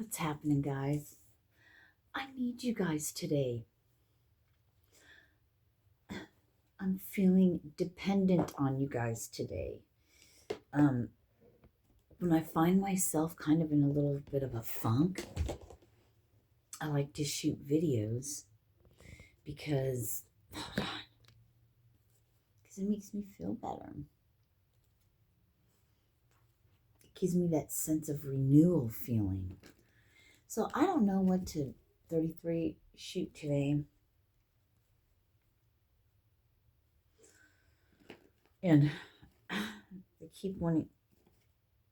What's happening, guys? I need you guys today. I'm feeling dependent on you guys today. When I find myself kind of in a little bit of a funk, I like to shoot videos because it makes me feel better. It gives me that sense of renewal feeling. So I don't know what to 33 shoot today. And they keep wanting,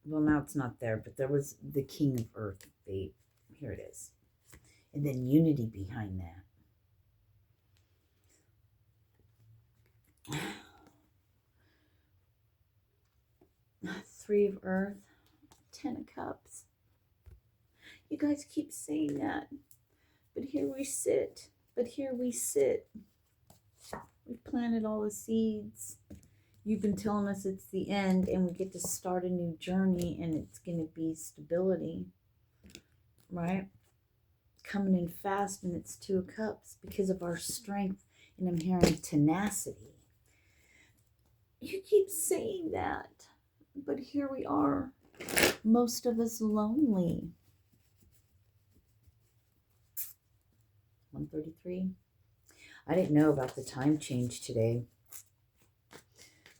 well, now it's not there, but there was the King of Earth. Here it is. And then unity behind that. Three of Earth, 10 of Cups. You guys keep saying that, but here we sit. We've planted all the seeds. You've been telling us it's the end and we get to start a new journey and it's going to be stability, right? Coming in fast, and it's 2 of Cups because of our strength, and I'm hearing tenacity. You keep saying that, but here we are, most of us lonely. 133. I didn't know about the time change today.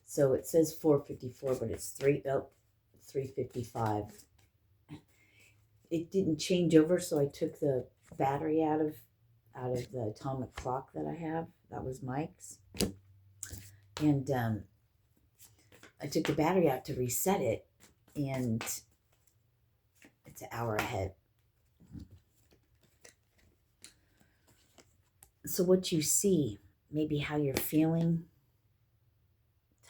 So it says 4:54, but it's 3:55. It didn't change over, so I took the battery out of the atomic clock that I have. That was Mike's. And I took the battery out to reset it, and it's an hour ahead. So what you see, maybe how you're feeling,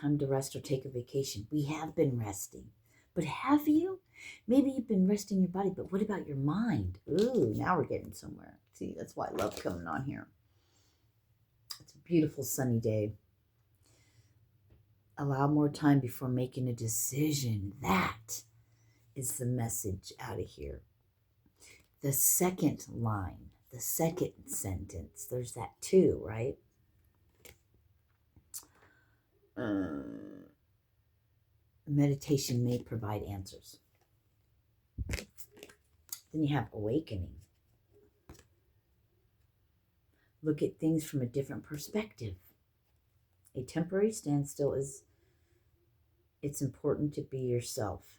time to rest or take a vacation. We have been resting, but have you? Maybe you've been resting your body, but what about your mind? Ooh, now we're getting somewhere. See, that's why I love coming on here. It's a beautiful sunny day. Allow more time before making a decision. That is the message out of here. The second line, the second sentence, there's that 2, right? Meditation may provide answers. Then you have awakening. Look at things from a different perspective. A temporary standstill it's important to be yourself.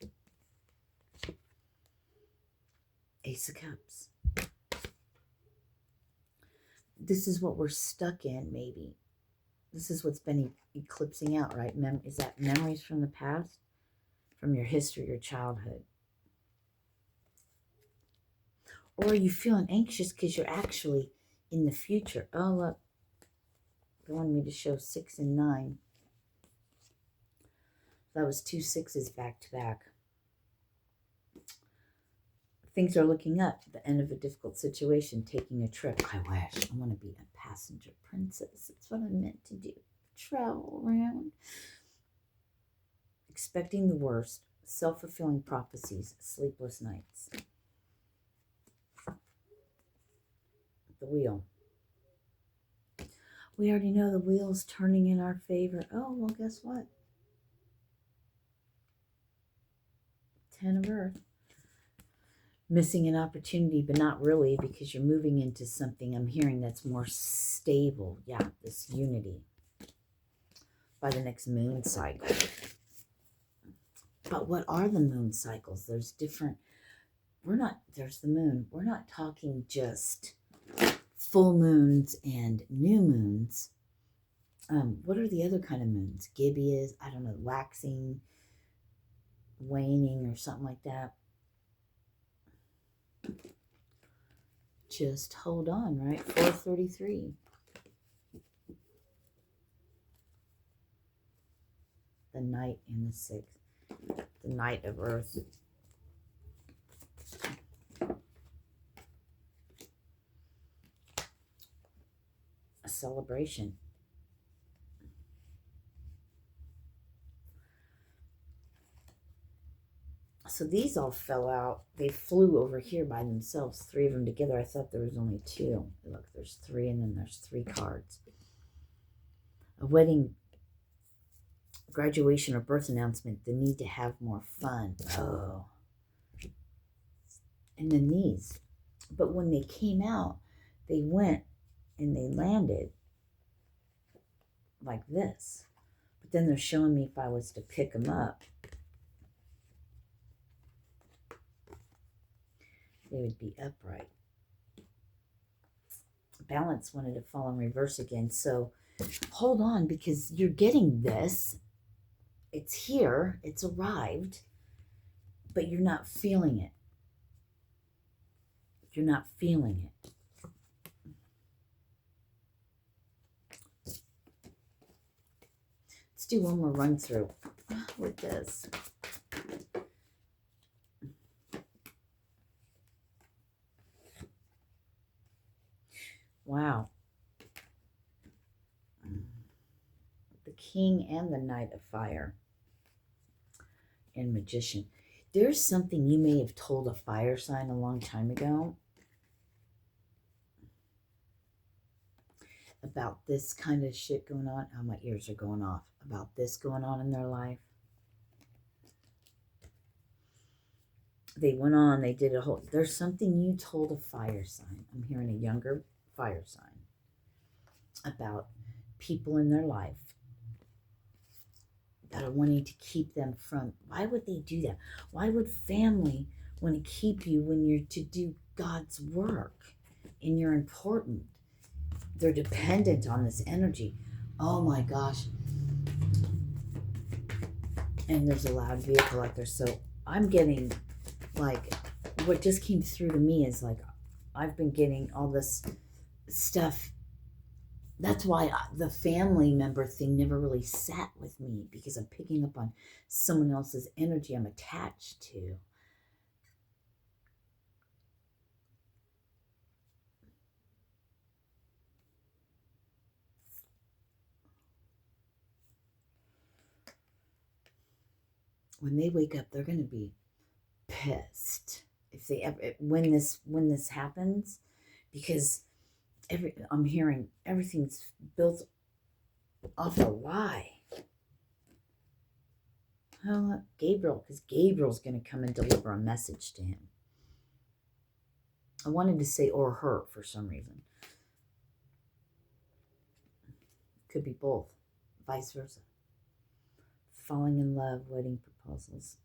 Ace of Cups. This is what we're stuck in, maybe. This is what's been eclipsing out, right? Is that memories from the past? From your history, your childhood? Or are you feeling anxious because you're actually in the future? Oh, look. They wanted me to show 6 and 9. That was 2 6s back to back. Things are looking up. The end of a difficult situation. Taking a trip. I wish. I want to be a passenger princess. That's what I'm meant to do. Travel around. Expecting the worst. Self-fulfilling prophecies. Sleepless nights. The wheel. We already know the wheel's turning in our favor. Oh, well, guess what? 10 of Earth. Missing an opportunity, but not really, because you're moving into something I'm hearing that's more stable. Yeah, this unity. By the next moon cycle. But what are the moon cycles? There's different. There's the moon. We're not talking just full moons and new moons. What are the other kind of moons? Gibeahs, I don't know, waxing, waning, or something like that. Just hold on, right? 4:33. The Knight and the 6th. The Knight of Earth. A celebration. So these all fell out. They flew over here by themselves, 3 of them together. I thought there was only 2. Look, there's 3, and then there's 3 cards. A wedding, graduation, or birth announcement, the need to have more fun. Oh. And then these. But when they came out, they went and they landed like this. But then they're showing me if I was to pick them up, they would be upright. Balance wanted to fall in reverse again. So hold on, because you're getting this. It's here. It's arrived. But you're not feeling it. You're not feeling it. Let's do one more run through with this. Wow. The King and the Knight of Fire and Magician. There's something you may have told a fire sign a long time ago about this kind of shit going on. Oh, my ears are going off. About this going on in their life. They went on, they did a whole, there's something you told a fire sign. I'm hearing a younger fire sign about people in their life that are wanting to keep them from. Why would they do that? Why would family want to keep you when you're to do God's work and you're important? They're dependent on this energy. Oh my gosh. And there's a loud vehicle out there. So I'm getting, like, what just came through to me is like, I've been getting all this stuff. That's why the family member thing never really sat with me, because I'm picking up on someone else's energy I'm attached to. When they wake up, they're going to be pissed if they ever, when this happens, because I'm hearing everything's built off a lie. Oh, Gabriel, because Gabriel's going to come and deliver a message to him. I wanted to say or her for some reason. Could be both, vice versa. Falling in love, wedding proposals,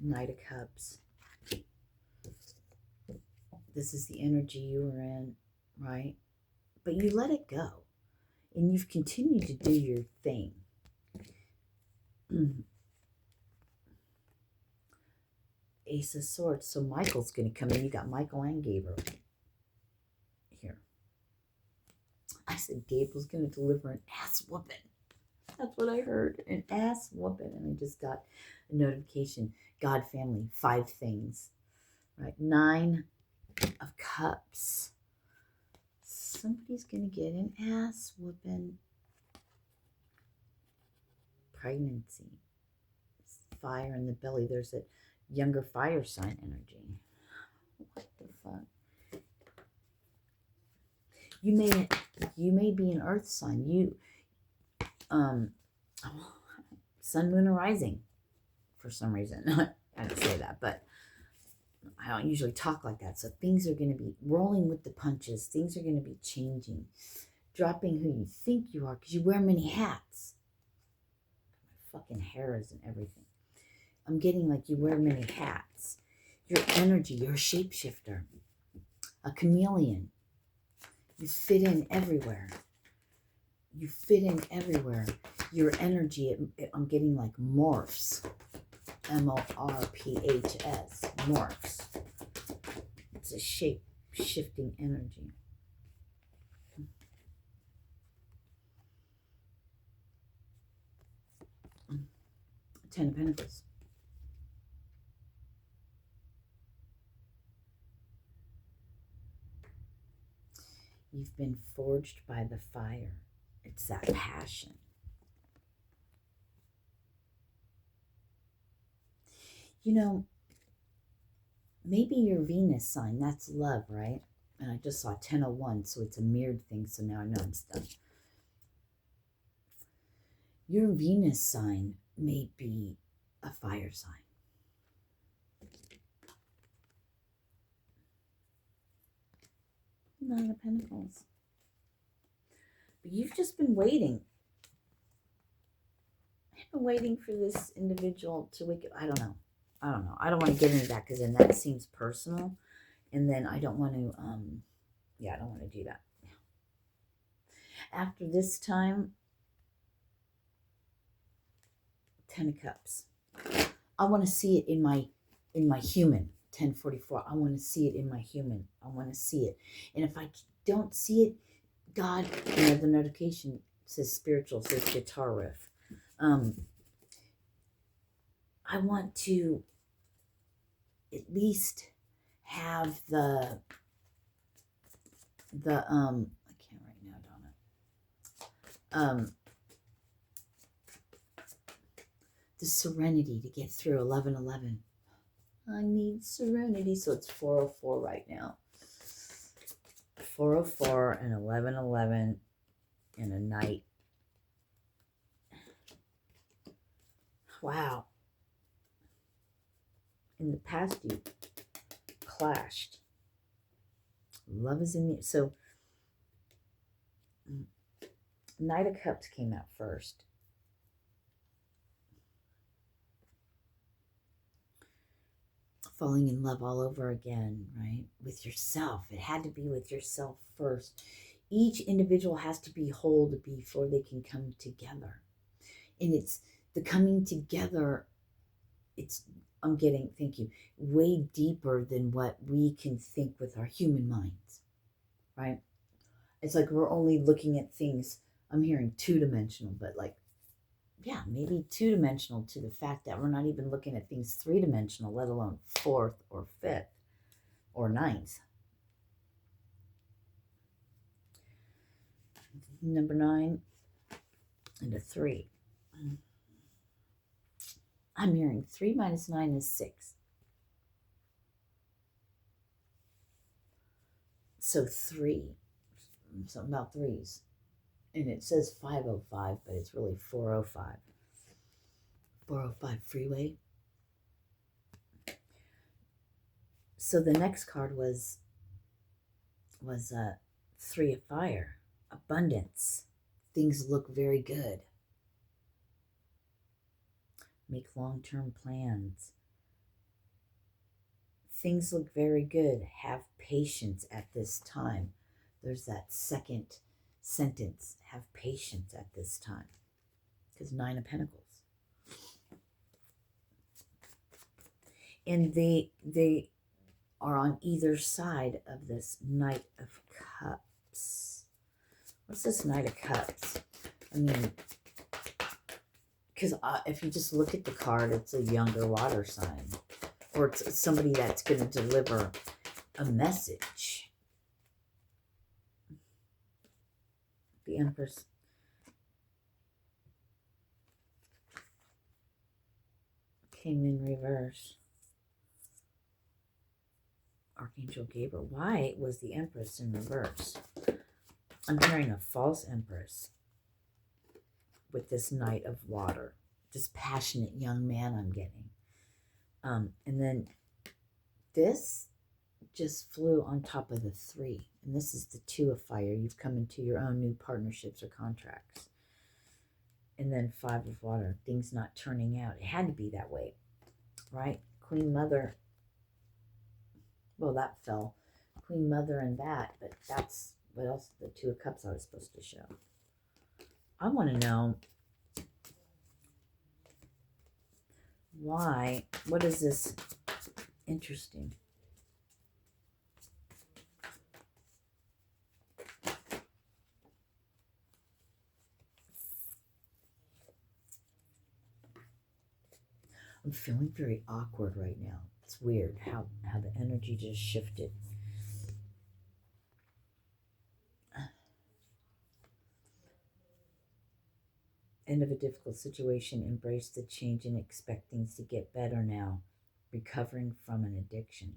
Knight of Cups. This is the energy you were in, right? But you let it go, and you've continued to do your thing. Ace of Swords. So Michael's going to come in. You got Michael and Gabriel here. I said Gabriel's going to deliver an ass whooping. That's what I heard, an ass whooping. And I just got a notification. God, family, 5 things. Right? 9 of Cups. Somebody's going to get an ass whooping. Pregnancy. Fire in the belly. There's a younger fire sign energy. What the fuck? You may be an earth sign. Sun, moon, or rising for some reason. I don't say that, but I don't usually talk like that. So things are going to be rolling with the punches. Things are going to be changing. Dropping who you think you are, because you wear many hats. My fucking hair is and everything. I'm getting like you wear many hats. Your energy, you're a shapeshifter. A chameleon. You fit in everywhere. You fit in everywhere. Your energy, I'm getting like morphs. M-O-R-P-H-S. Morphs. It's a shape-shifting energy. Ten of Pentacles. You've been forged by the fire. It's that passion. You know, maybe your Venus sign, that's love, right? And I just saw 1001, so it's a mirrored thing, so now I know I'm stuck. Your Venus sign may be a fire sign. Nine of Pentacles. But you've just been waiting. I've been waiting for this individual to wake up. I don't know. I don't want to get into that because then that seems personal. And then I don't want to, yeah, I don't want to do that. After this time, 10 of Cups. I want to see it in my human. 1044. I want to see it in my human. I want to see it. And if I don't see it, God, the notification says spiritual, says guitar riff. I want to at least have the I can't right now, Donna. The serenity to get through 1111. I need serenity. So it's 404 right now. 404 and 1111 in a night. Wow. In the past, you clashed. Love is in the... So, Knight of Cups came out first. Falling in love all over again, right? With yourself. It had to be with yourself first. Each individual has to be whole before they can come together. And it's the coming together, I'm getting, thank you, way deeper than what we can think with our human minds, right? It's like we're only looking at things, I'm hearing two-dimensional, but like, yeah, maybe two-dimensional to the fact that we're not even looking at things three-dimensional, let alone fourth or fifth or ninth. Number 9 and a 3. I'm hearing 3 minus 9 is 6. So 3, something about threes. And it says 505, but it's really 405. 405 freeway. So the next card was 3 of fire. Abundance. Things look very good. Make long-term plans. Things look very good. Have patience at this time. There's that second sentence. Have patience at this time. Because 9 of Pentacles. And they are on either side of this Knight of Cups. What's this Knight of Cups? I mean, because if you just look at the card, it's a younger water sign. Or it's somebody that's going to deliver a message. The Empress. Came in reverse. Archangel Gabriel. Why was the Empress in reverse? I'm hearing a false Empress with this Knight of Water. This passionate young man I'm getting. And then this just flew on top of the 3. And this is the 2 of fire. You've come into your own new partnerships or contracts. And then 5 of water. Things not turning out. It had to be that way. Right? Queen Mother. Well, that fell. Queen Mother and that. But that's what else? The 2 of Cups I was supposed to show. I want to know why. What is this? Interesting. I'm feeling very awkward right now. It's weird how the energy just shifted. End of a difficult situation. Embrace the change and expect things to get better now. Recovering from an addiction.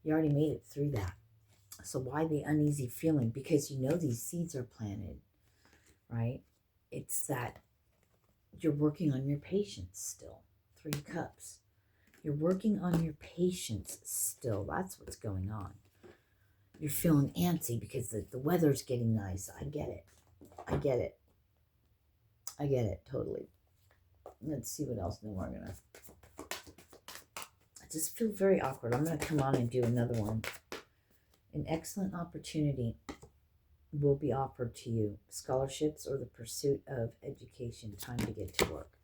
You already made it through that. So why the uneasy feeling? Because you know these seeds are planted, right? It's that you're working on your patience still. 3 cups. You're working on your patience still. That's what's going on. You're feeling antsy because the weather's getting nice. I get it. I get it. I get it totally. Let's see what else. Then we're going to... I just feel very awkward. I'm going to come on and do another one. An excellent opportunity will be offered to you. Scholarships or the pursuit of education. Time to get to work.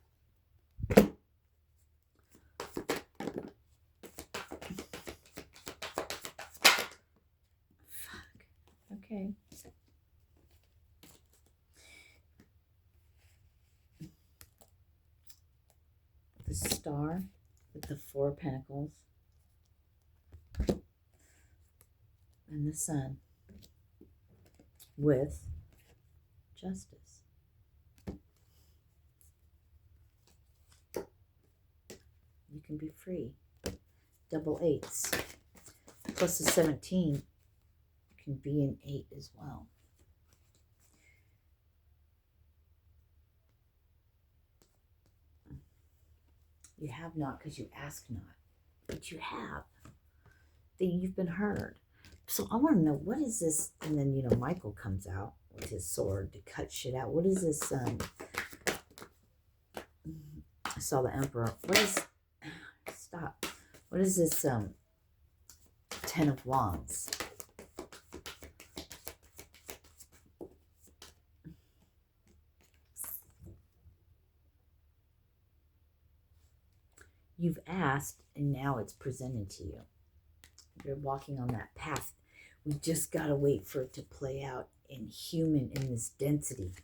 Fuck. Okay. The star with the 4 pentacles. And the sun with justice. You can be free. Double 8s. Plus the 17 can be an 8 as well. You have not because you ask not. But you have. That you've been heard. So I want to know, what is this? And then, you know, Michael comes out with his sword to cut shit out. What is this? I saw the Emperor. What is... Stop. What is this 10 of Wands? You've asked, and now it's presented to you. You're walking on that path. We just got to wait for it to play out in human, in this density,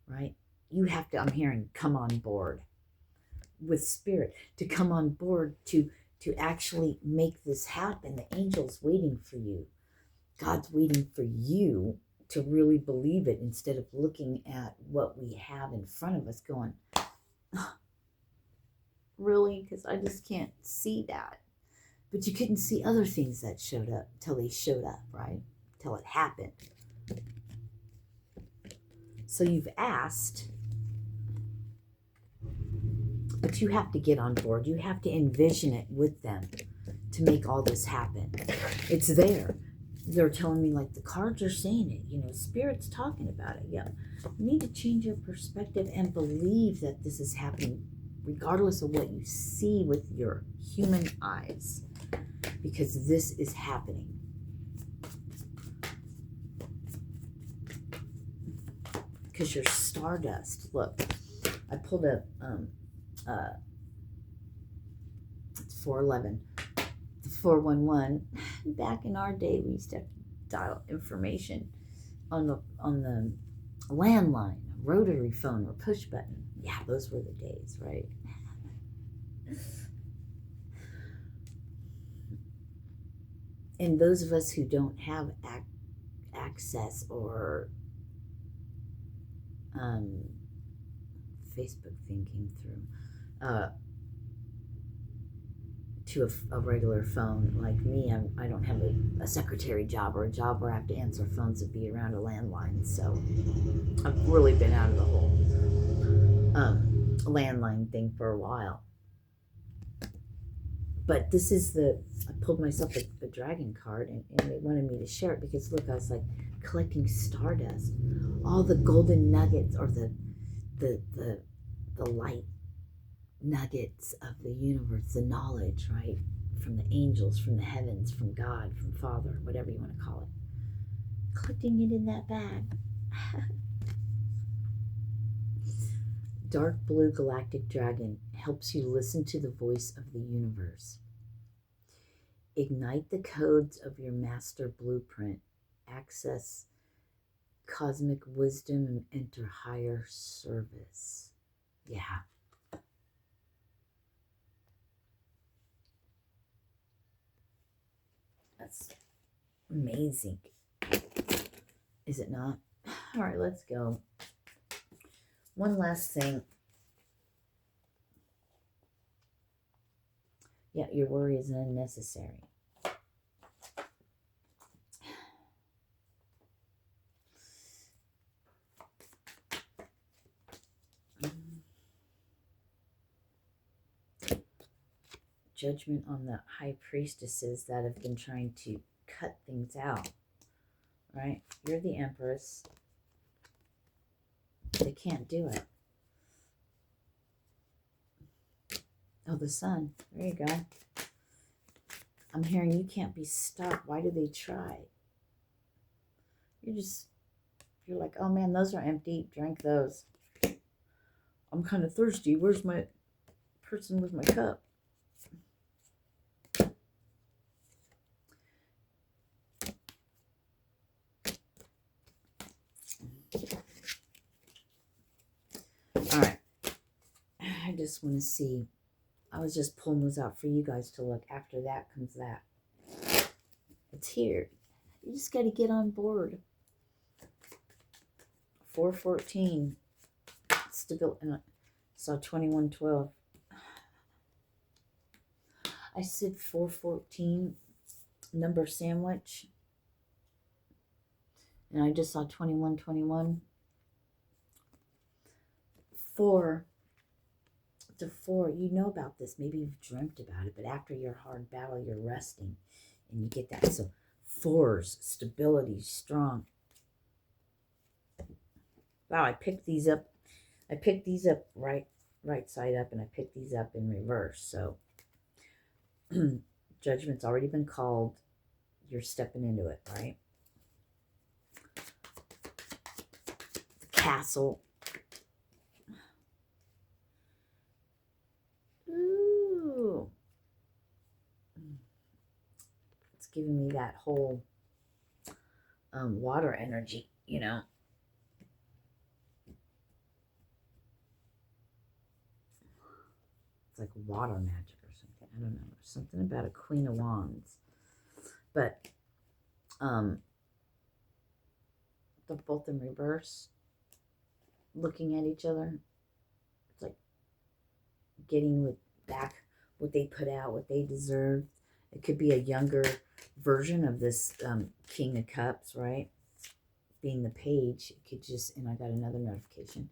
right? You have to, I'm hearing, come on board with spirit, to come on board to actually make this happen. The angel's waiting for you. God's waiting for you to really believe it instead of looking at what we have in front of us going, oh, really? Because I just can't see that. But you couldn't see other things that showed up till they showed up, right? Till it happened. So you've asked, but you have to get on board. You have to envision it with them to make all this happen. It's there. They're telling me, like, the cards are saying it. You know, Spirit's talking about it. Yeah. You need to change your perspective and believe that this is happening regardless of what you see with your human eyes. Because this is happening. Because you're stardust. Look, I pulled up, it's 411. The 411. Back in our day, we used to have to dial information on the landline, a rotary phone, or push button. Yeah, those were the days, right? And those of us who don't have access or Facebook thing came through to a regular phone like me. I don't have a secretary job or a job where I have to answer phones and be around a landline. So I've really been out of the whole landline thing for a while. But this is I pulled myself a dragon card, and they wanted me to share it because, look, I was like collecting stardust, all the golden nuggets, or the light nuggets of the universe, the knowledge, right? From the angels, from the heavens, from God, from Father, whatever you want to call it. Collecting it in that bag. Dark blue galactic dragon helps you listen to the voice of the universe. Ignite the codes of your master blueprint. Access cosmic wisdom and enter higher service. Yeah. That's amazing. Is it not? All right, let's go. One last thing. Yeah, your worry is unnecessary. judgment on the high priestesses that have been trying to cut things out, right? You're the empress. They can't do it. Oh, the sun. There you go. I'm hearing you can't be stopped. Why do they try? You're like, oh man, those are empty. Drink those. I'm kind of thirsty. Where's my person with my cup? All right. I just want to see. I was just pulling those out for you guys to look. After that comes that. It's here. You just got to get on board. 414. Stability. Saw 2112. I said 414. Number sandwich. And I just saw 2121. 4. The 4, you know about this. Maybe you've dreamt about it, but after your hard battle, you're resting. And you get that. So 4s, stability, strong. Wow, I picked these up. I picked these up right side up, and I picked these up in reverse. So judgment's already been called. You're stepping into it, right? Castle. Ooh. It's giving me that whole water energy, you know. It's like water magic or something. I don't know. There's something about a Queen of Wands. But they're both in reverse, looking at each other. It's like getting back what they put out, what they deserve. It could be a younger version of this King of Cups, right? Being the page. It could just, and I got another notification.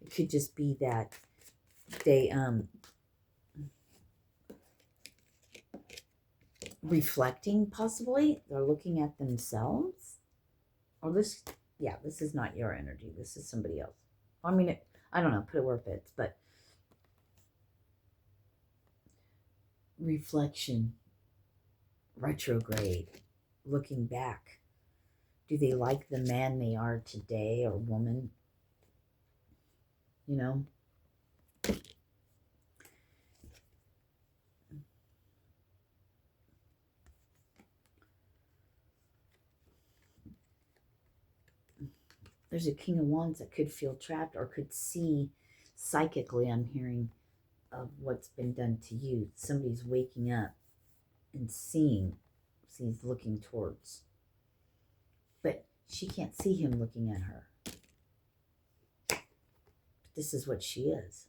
It could just be that they reflecting, possibly. They're looking at themselves. Or this, yeah, this is not your energy. This is somebody else. I mean, I don't know, put it where it fits, but reflection, retrograde, looking back. Do they like the man they are today, or woman? You know? There's a King of Wands that could feel trapped or could see psychically, I'm hearing, of what's been done to you. Somebody's waking up and seeing, he's looking towards. But she can't see him looking at her. But this is what she is.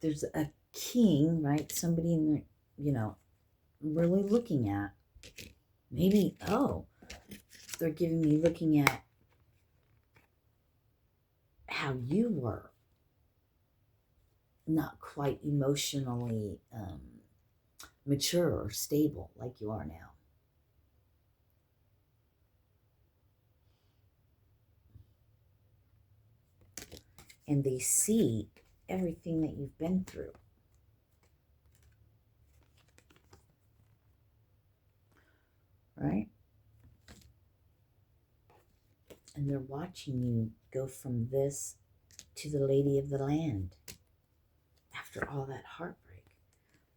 There's a king, right? Somebody in the, you know, really looking at. Maybe, oh, they're giving me looking at how you were. Not quite emotionally mature or stable like you are now. And they see everything that you've been through. Right? And they're watching you go from this to the Lady of the Land after all that heartbreak.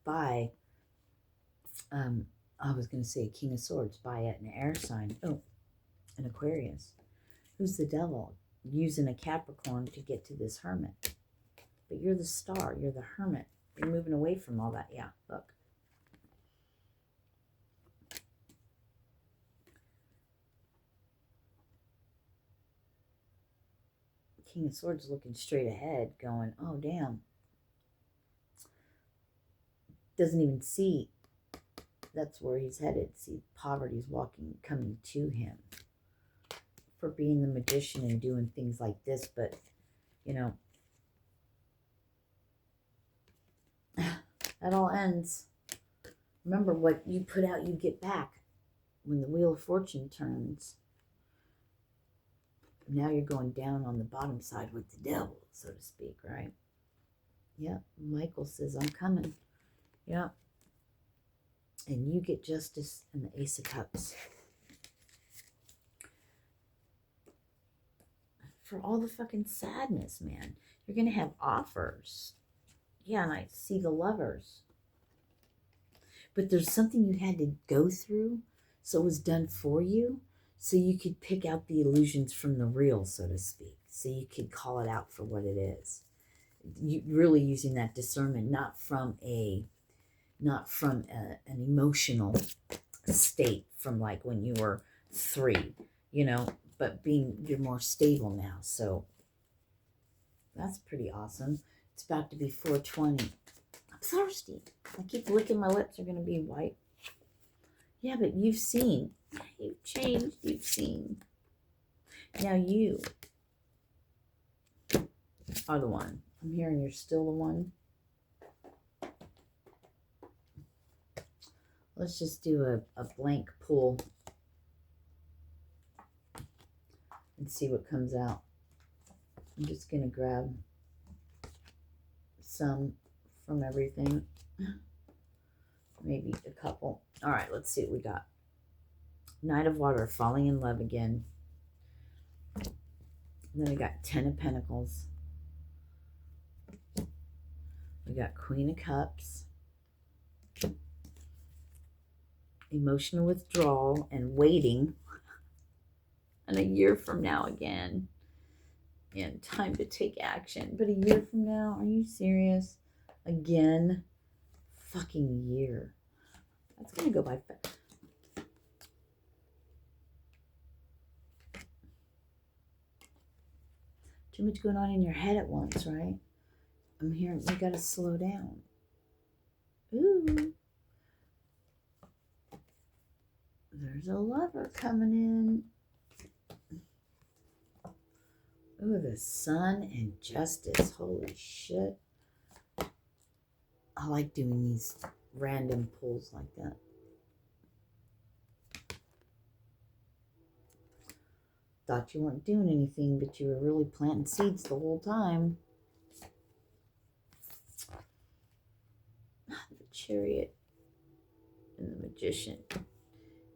By, I was going to say King of Swords, by an air sign. Oh, an Aquarius. Who's the devil? Using a Capricorn to get to this Hermit. But you're the star. You're the Hermit. You're moving away from all that. Yeah, look. King of Swords looking straight ahead, going, oh, damn. Doesn't even see that's where he's headed. See, poverty's coming to him for being the magician and doing things like this. But, you know, That all ends. Remember, what you put out, you get back. When the Wheel of Fortune turns, now you're going down on the bottom side with the devil, so to speak, right? Yeah, Michael says, I'm coming. Yeah. And you get justice and the Ace of Cups. For all the fucking sadness, man. You're going to have offers. Yeah, and I see the Lovers. But there's something you had to go through, so it was done for you, so you could pick out the illusions from the real, so to speak. So you could call it out for what it is. You really using that discernment, not from an emotional state from like when you were 3, but you're more stable now. So that's pretty awesome. It's about to be 4:20. I'm thirsty. I keep licking my lips. Are going to be white. Yeah, but you've seen. You've changed. You've seen. Now you are the one. I'm hearing you're still the one. Let's just do a blank pull and see what comes out. I'm just going to grab some from everything. Maybe a couple. All right, let's see what we got. Knight of Water, falling in love again. And then we got 10 of Pentacles. We got Queen of Cups. Emotional withdrawal and waiting. And a year from now again. And time to take action. But a year from now, are you serious? Again? Fucking year. That's going to go by fast. Too much going on in your head at once, right? I'm hearing you got to slow down. Ooh. There's a Lover coming in. Ooh, the Sun and Justice. Holy shit. I like doing these random pulls like that. Thought you weren't doing anything, but you were really planting seeds the whole time. The Chariot and the Magician.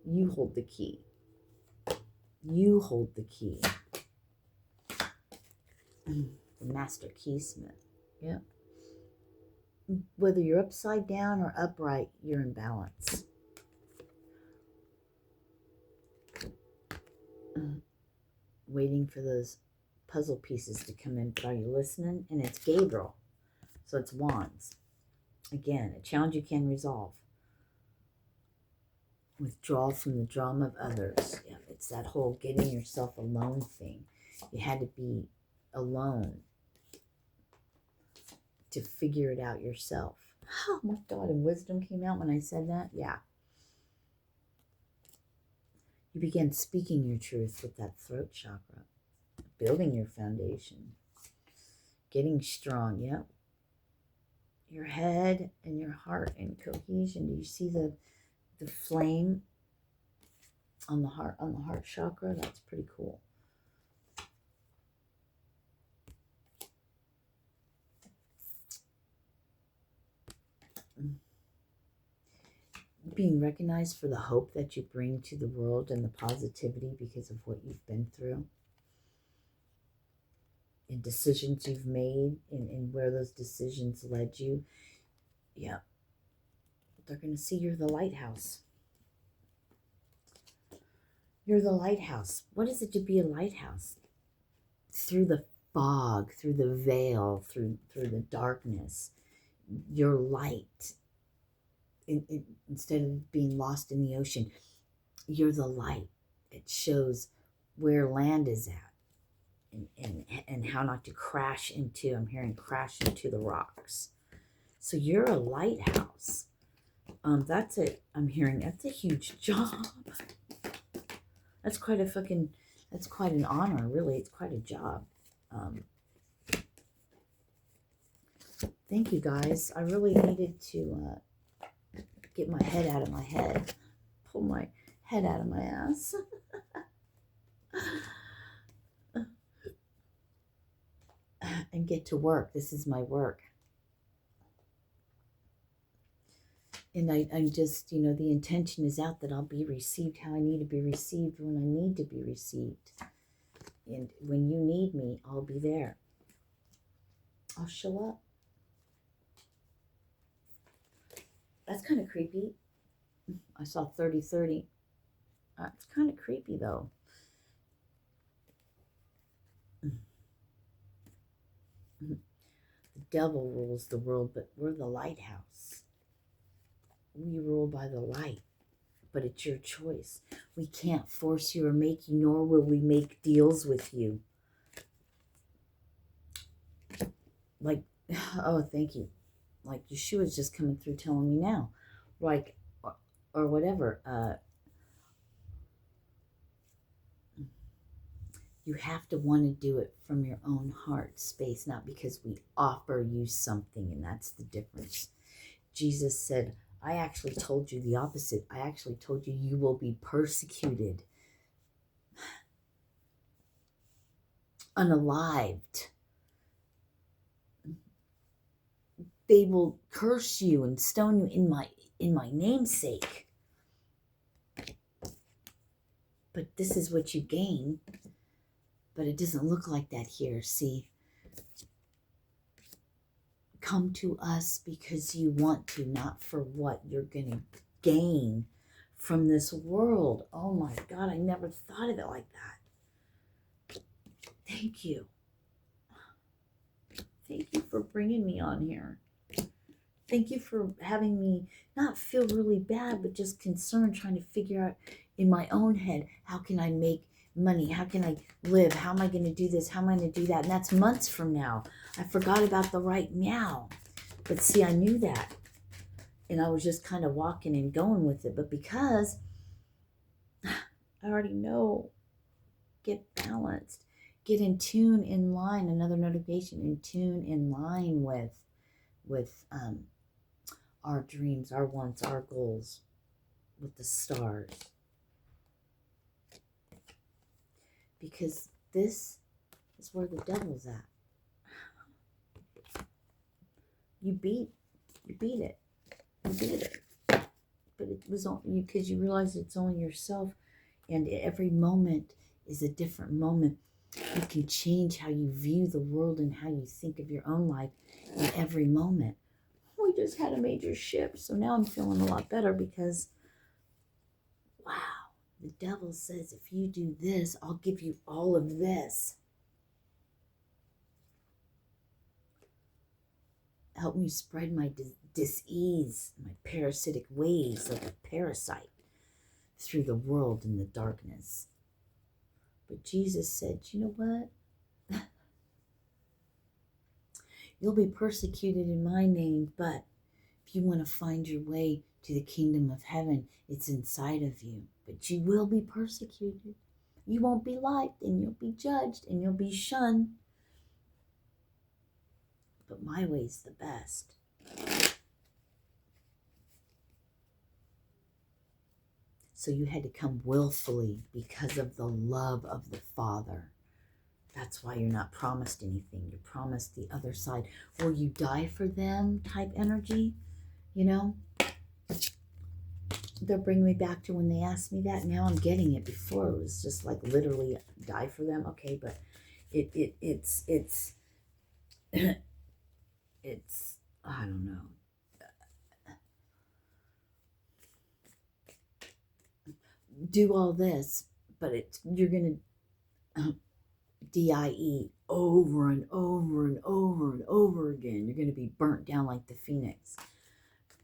You hold the key. You hold the key. The Master Keysmith. Yep. Whether you're upside down or upright, you're in balance. Waiting for those puzzle pieces to come in. But are you listening? And it's Gabriel. So it's Wands. Again, a challenge you can resolve. Withdrawal from the drama of others. Yeah, it's that whole getting yourself alone thing. You had to be alone to figure it out yourself. Oh my God, and wisdom came out when I said that? Yeah. You began speaking your truth with that throat chakra. Building your foundation. Getting strong, yep. Your head and your heart in cohesion. Do you see the flame on the heart chakra? That's pretty cool. Being recognized for the hope that you bring to the world and the positivity because of what you've been through. And decisions you've made and where those decisions led you. Yeah. They're going to see you're the lighthouse. You're the lighthouse. What is it to be a lighthouse? Through the fog, through the veil, through the darkness. Your light. Instead of being lost in the ocean, you're the light. It shows where land is at and how not to crash into, I'm hearing crash into the rocks. So you're a lighthouse. That's it. I'm hearing that's a huge job. That's quite an honor, really. It's quite a job. Thank you, guys. I really needed to get my head out of my head. Pull my head out of my ass. And get to work. This is my work. And I'm just, the intention is out that I'll be received how I need to be received when I need to be received. And when you need me, I'll be there. I'll show up. That's kind of creepy. I saw 3030. It's kind of creepy, though. The devil rules the world, but we're the lighthouse. We rule by the light, but it's your choice. We can't force you or make you, nor will we make deals with you. Like, oh, thank you. Like Yeshua's just coming through telling me now. Like, or whatever. You have to want to do it from your own heart space, not because we offer you something, and that's the difference. Jesus said, I actually told you the opposite. I actually told you you will be persecuted, unalived. They will curse you and stone you in my namesake. But this is what you gain. But it doesn't look like that here. See, come to us because you want to, not for what you're going to gain from this world. Oh my God, I never thought of it like that. Thank you. Thank you for bringing me on here. Thank you for having me not feel really bad, but just concerned, trying to figure out in my own head, how can I make money? How can I live? How am I going to do this? How am I going to do that? And that's months from now. I forgot about the right meow. But see, I knew that. And I was just kind of walking and going with it. But because I already know, get balanced. Get in tune, in line, another notification, in tune, in line with our dreams, our wants, our goals, with the stars. Because this is where the devil's at. You beat it. You beat it. But it was only because you realize it's only yourself, and every moment is a different moment. You can change how you view the world and how you think of your own life in every moment. We just had a major shift, so now I'm feeling a lot better because, wow, the devil says, if you do this, I'll give you all of this. Help me spread my dis-ease, my parasitic ways like a parasite through the world in the darkness. But Jesus said, you know what? You'll be persecuted in my name, but if you want to find your way to the kingdom of heaven, it's inside of you. But you will be persecuted. You won't be liked, and you'll be judged, and you'll be shunned. But my way's the best. So you had to come willfully because of the love of the Father. That's why you're not promised anything. You're promised the other side. Will you die for them type energy? They'll bring me back to when they asked me that. Now I'm getting it. Before it was just like literally die for them. Okay, but it's it's, I don't know. Do all this, but you're going to DIE over and over and over and over again. You're going to be burnt down like the phoenix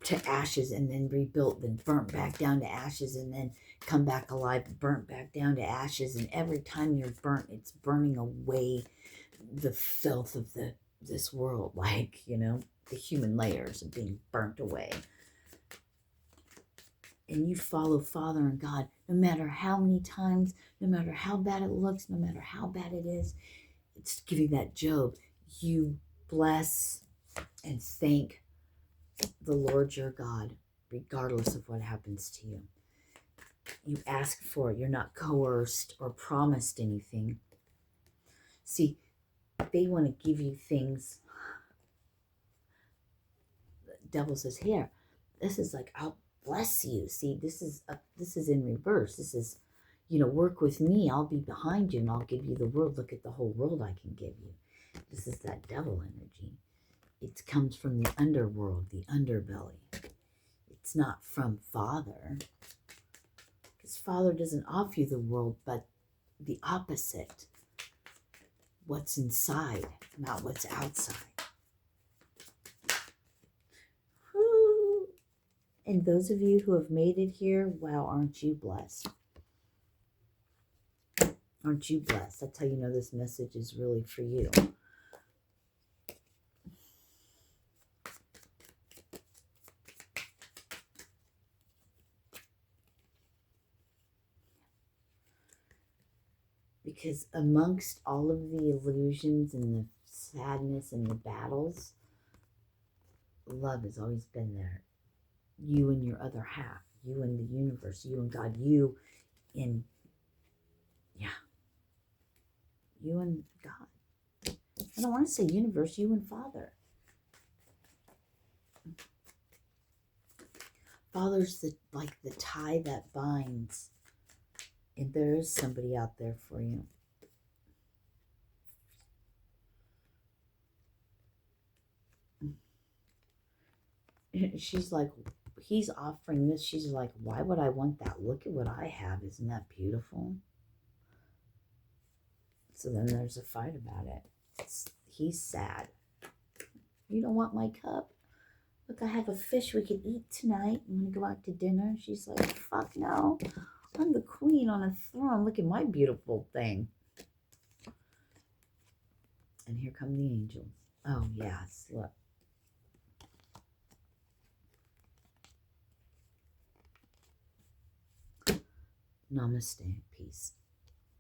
to ashes, and then rebuilt, then burnt back down to ashes, and then come back alive, burnt back down to ashes. And every time you're burnt, it's burning away the filth of this world, like, the human layers are being burnt away. And you follow Father and God, no matter how many times, no matter how bad it looks, no matter how bad it is. It's giving that Job, you bless and thank the Lord your God, regardless of what happens to you. You ask for it. You're not coerced or promised anything. See, they want to give you things. The devil says, here, this is like, I'll bless you. See, this is in reverse. This is, work with me. I'll be behind you and I'll give you the world. Look at the whole world I can give you. This is that devil energy. It comes from the underworld, the underbelly. It's not from Father. Because Father doesn't offer you the world, but the opposite. What's inside, not what's outside. Woo. And those of you who have made it here, wow, aren't you blessed? Aren't you blessed? That's how you know this message is really for you. Because amongst all of the illusions and the sadness and the battles, love has always been there. You and your other half, you and the universe, you and God, you in, you and God. I don't want to say universe, you and Father. Father's the tie that binds. And there is somebody out there for you. She's like, he's offering this. She's like, why would I want that? Look at what I have. Isn't that beautiful? So then there's a fight about it. He's sad. You don't want my cup? Look, I have a fish we could eat tonight. I'm going to go out to dinner. She's like, fuck no. I'm the queen on a throne. Look at my beautiful thing. And here come the angels. Oh, yes. Look. Namaste. Peace.